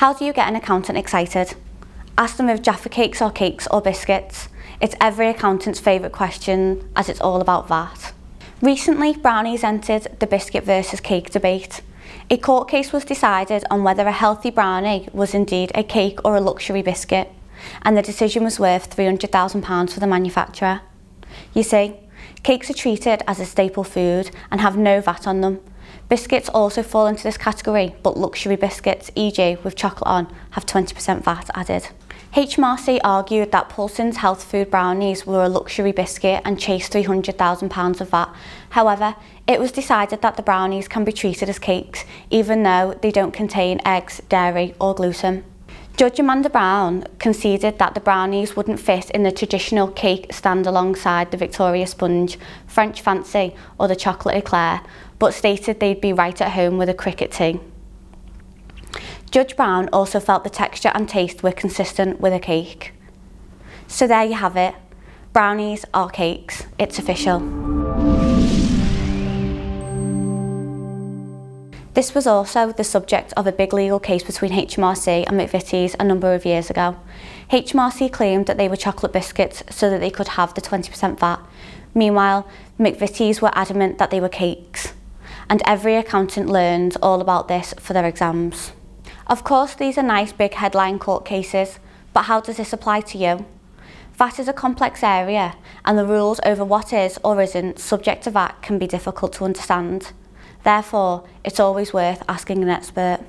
How do you get an accountant excited? Ask them if Jaffa Cakes or biscuits. It's every accountant's favourite question, as it's all about VAT. Recently, brownies entered the biscuit versus cake debate. A court case was decided on whether a healthy brownie was indeed a cake or a luxury biscuit, and the decision was worth £300,000 for the manufacturer. You see, cakes are treated as a staple food and have no VAT on them. Biscuits also fall into this category, but luxury biscuits, e.g. with chocolate on, have 20% VAT added. HMRC argued that Paulson's health food brownies were a luxury biscuit and chased £300,000 of VAT. However, it was decided that the brownies can be treated as cakes, even though they don't contain eggs, dairy or gluten. Judge Amanda Brown conceded that the brownies wouldn't fit in the traditional cake stand alongside the Victoria Sponge, French Fancy or the chocolate eclair, but stated they'd be right at home with a cricket tea. Judge Brown also felt the texture and taste were consistent with a cake. So there you have it. Brownies are cakes. It's official. This was also the subject of a big legal case between HMRC and McVitie's a number of years ago. HMRC claimed that they were chocolate biscuits so that they could have the 20% VAT. Meanwhile, McVitie's were adamant that they were cakes. And every accountant learned all about this for their exams. Of course, these are nice big headline court cases, but how does this apply to you? VAT is a complex area, and the rules over what is or isn't subject to VAT can be difficult to understand. Therefore, it's always worth asking an expert.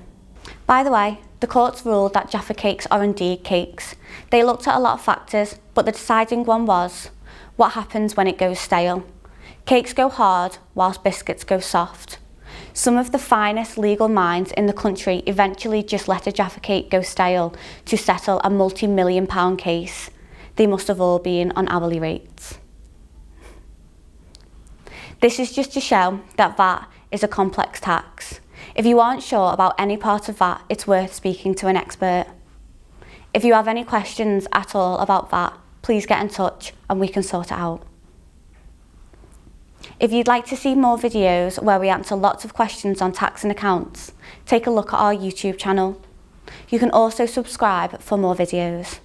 By the way, the courts ruled that Jaffa Cakes are indeed cakes. They looked at a lot of factors, but the deciding one was, what happens when it goes stale? Cakes go hard, whilst biscuits go soft. Some of the finest legal minds in the country eventually just let a Jaffa Cake go stale to settle a multi-million-pound case. They must have all been on hourly rates. This is just to show that VAT is a complex tax. If you aren't sure about any part of VAT, it's worth speaking to an expert. If you have any questions at all about VAT, please get in touch and we can sort it out. If you'd like to see more videos where we answer lots of questions on tax and accounts, take a look at our YouTube channel. You can also subscribe for more videos.